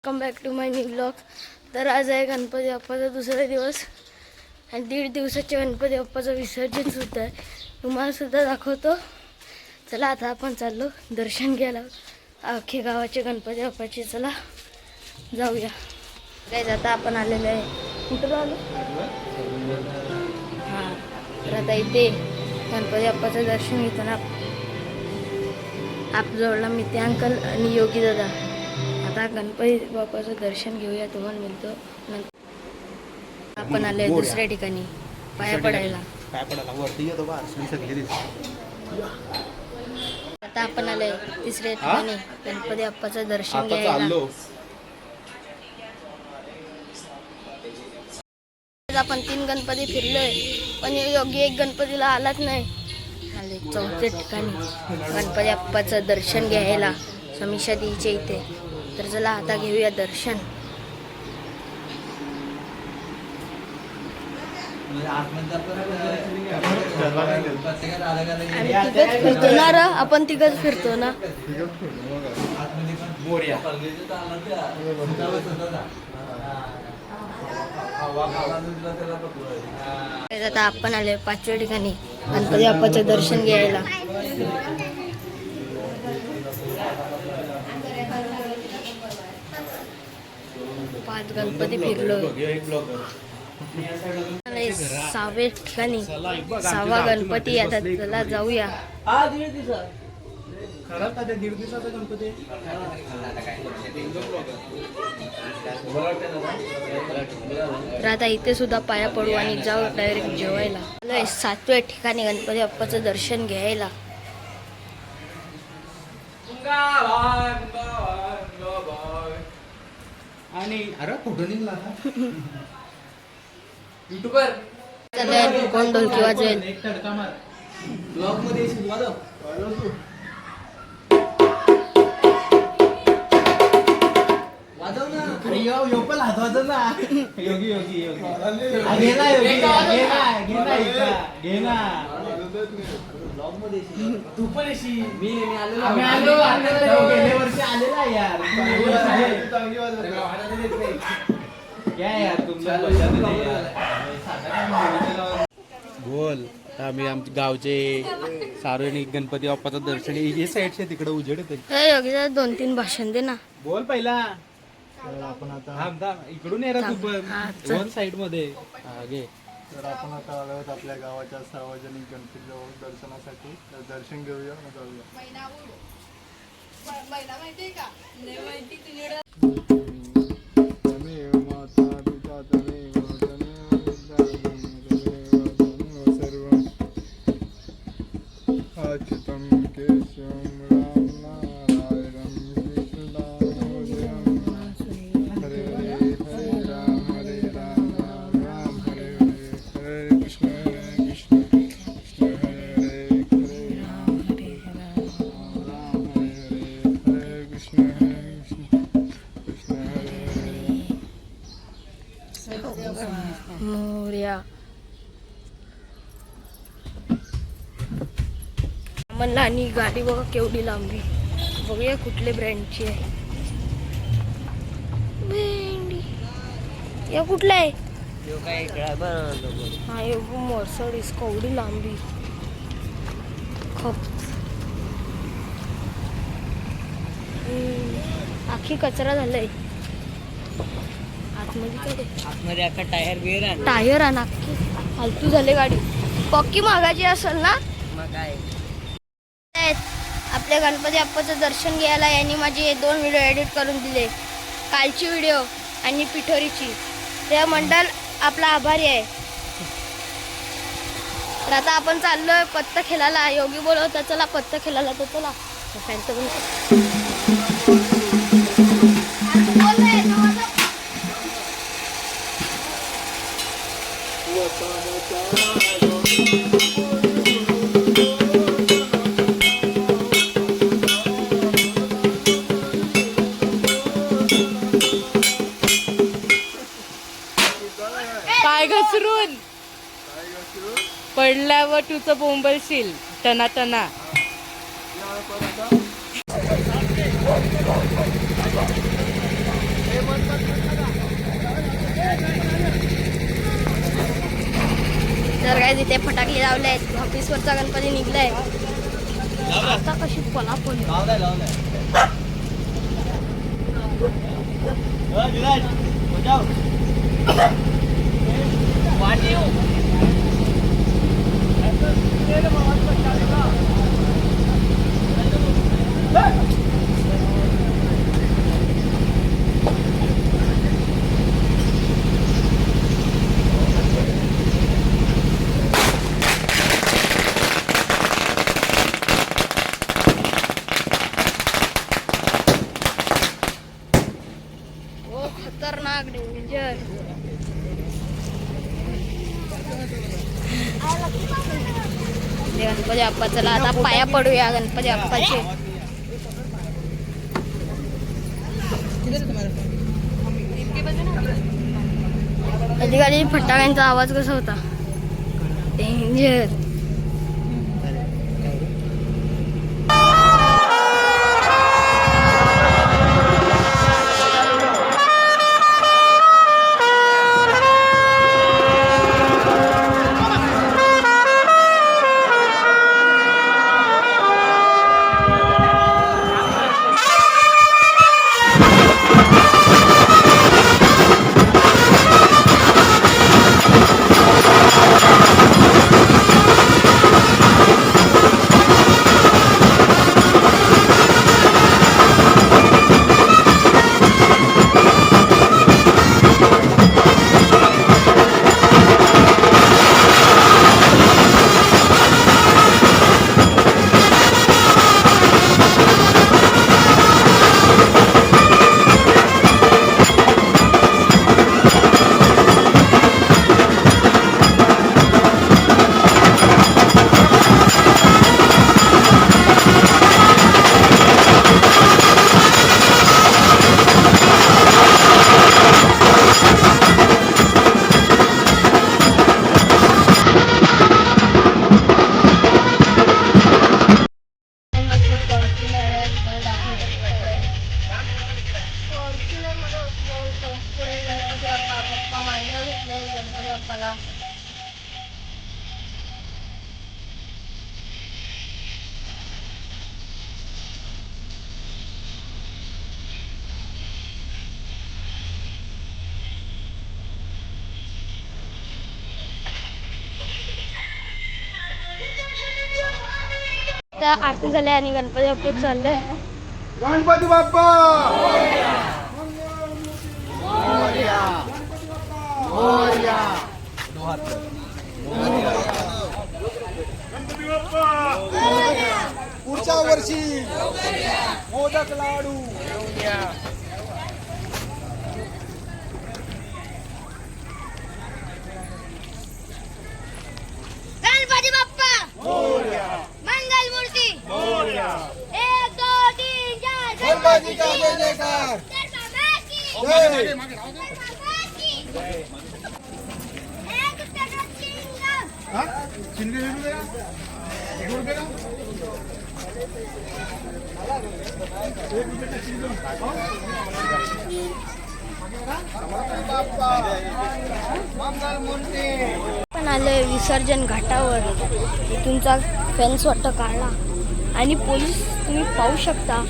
Welcome back to my new blog. तर आज आहे गणपती बाप्पाचा दुसरा दिवस आणि 1.5 दिवसाचे गणपती बाप्पाचं विसर्जन सुद्धा आहे. तुम्हाला सुद्धा दाखवतो. चला आता आपण चाललो दर्शन घ्यायला अख्खे गावाचे गणपती बाप्पाचे. चला जाऊया. काय आता आपण आलेलो आहे. कुठं आलो? हां, तर आता इथे गणपती बाप्पाचं दर्शन घेताना आपजवळला मिते अंकल आणि योगी दादा. आता गणपती बाप्पाचं दर्शन घेऊया. तुम्हाला मिळतो नंतर. आपण आलोय दुसऱ्या ठिकाणी पाया पडायला. वरती येतो बा सगळी. आता आपण आलोय तिसऱ्या ठिकाणी गणपती बाप्पाचं दर्शन घ्यायला. आपण 3 गणपती फिरलोय पण योगी एक गणपतीला आलाच नाही. आले चौथ्या ठिकाणी गणपती बाप्पाचं दर्शन घ्यायला समीक्षा देवीच्या इथे. तर चला आता घेऊया दर्शन. तिघच फिरतो ना रा, आपण तिघच फिरतो ना. आता आपण आले 5व्या ठिकाणी गणपती बाप्पाचं दर्शन घ्यायला. 5 गणपती फिरलो. 6व्या ठिकाणी 6वा गणपती. आता चला जाऊया. तर आता इथे सुद्धा पाया पडू आणि जाऊ डायरेक्ट जेवायला. 7व्या ठिकाणी गणपती बाप्पाचं दर्शन घ्यायला. आणि अरे फोटो निघला युट्यूबर कोण ढोलकी वाजवेल. ब्लॉग मध्ये वाजव ना. अरे यो पण हात वाजव ना. योगी योगी योगी घे ना योगी घे ना. ब्लॉग मध्ये तू पण येशी. मी आलो गेल्या वर्षी आलेला यार. क्या यार तुमच्या बोल. आम्ही आमच्या गावचे सार्वजनिक गणपती बाप्पाचं दर्शन हे साईडचे तिकडे उजेड येते. 2-3 भाषण दे ना. बोल पहिला. आपण आता इकडून येणार तू पण वन साइड मध्ये घे. तर आपण आता आलो आहोत आपल्या गावाच्या सार्वजनिक गणपती दर्शनासाठी. तर दर्शन घेऊया आणि जाऊया. तमेव माता पिता तमेव सर्वं अच्युतं केशवं राम नारायणं कृष्णदामोदरं. हरे हरे राम हरे राम राम राम हरे हरे. हरे कृष्ण कृष्ण कृष्ण हरे हरे. हरे राम राम हरे हरे. हरे कृष्ण कृष्ण हरे हरे. मोरया. म्हणला आणि गाडी बघा केवढी लांबी. बघूया कुठल्या ब्रँडची आहे. भेंडी या कुठला आहे? हा ये मर्सडीज केवढी लांबी. खप आखी कचरा झालाय. आतमध्ये काय टायर आहे नक्की. फालतू झाले गाडी. पक्की मागायची असेल ना. आपल्या गणपती बाप्पाचं दर्शन घ्यायला यांनी माझे 2 व्हिडिओ एडिट करून दिले. कालची व्हिडिओ आणि पिठोरीची. त्या मंडळ आपला आभारी आहे. तर आता आपण चाललोय पत्ता खेळायला. योगी बोलवता चला पत्ता खेळायला. तर चला पाय घसरून पडल्यावर तुझं बोंबलशील टना टना. काय तिथे फटाके लावले आहेत. ऑफिसवरचा गणपती निघलाय. आता कशी पलापल खतरनाक डेंजर. गणपती बाप्पा चला आता पाया पडूया गणपती बाप्पाचे. कधी कधी फटाक्यांचा आवाज कसा होता डेंजर. आरती झाली आणि गणपती बाप्पा चाललंय. गणपती बाप्पा पुढच्या वर्षी मोदक लाडू. गणपती बाप्पा मंगल मूर्ती. 1 2 3 4 गणपती का जय जयकार. पण आलोय विसर्जन घाटावर. इथूनचा फेन्स वाटतं काढला आणि पोलीस तुम्ही पाहू शकता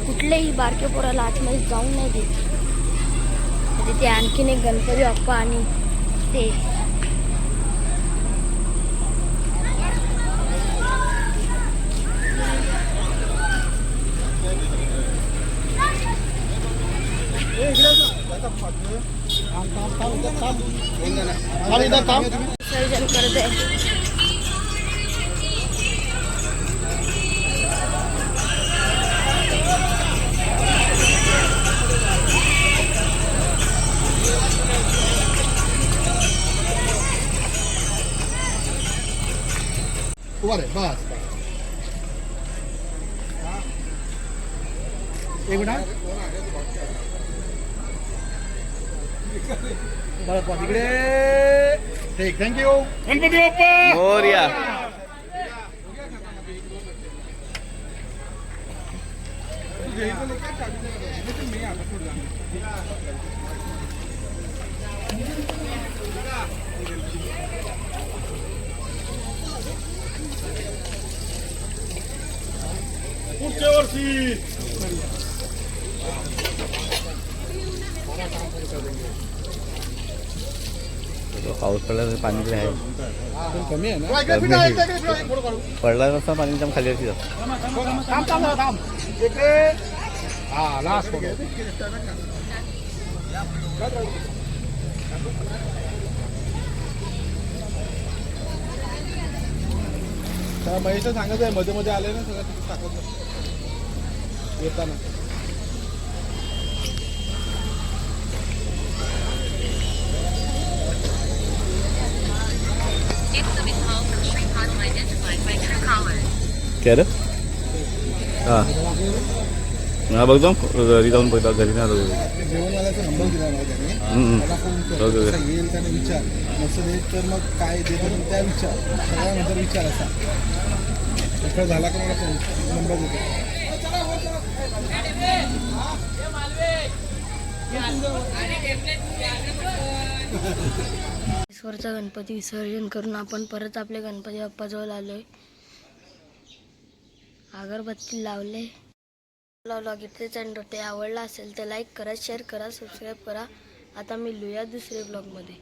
कुठल्याही बारक्या पोराला आतमध्ये जाऊन नाही देत. तिथे आणखीन एक गणपती बाप्पा आणि ते विसर्जन करत आहे. बस एक मिनिट तिकडे. ठीक, थँक्यू. गणपती बाप्पा मोरया. पाऊस पडला तर पाणी आहे कमी आहे ना पडला नसता पाणी एकदम खाली अशी जातं. महेश सांगत आहे मध्ये मध्ये आले ना सगळं तिथे टाकत येताना. काय रे हां हा बघतो घरी जाऊन बघतो घरी नाही आलो. जेवणवाल्याचा नंबर दिला मला त्याने. त्याला फोन कर ओके, ओके. कसा येईल त्याने विचार नसेल येत तर मग काय देतो मग त्या विचार सगळ्यानंतर विचार असा सकाळ झाला का मला फोन नंबर देतो. ईश्वरचा गणपती विसर्जन करून आपण परत आपल्या गणपती बाप्पाजवळ आलोय. अगरबत्ती लावले. ब्लॉग इथेच एंड होते. आवडला असेल तर लाईक करा, शेअर करा, सबस्क्राईब करा. आता मिळूया दुसऱ्या ब्लॉगमध्ये.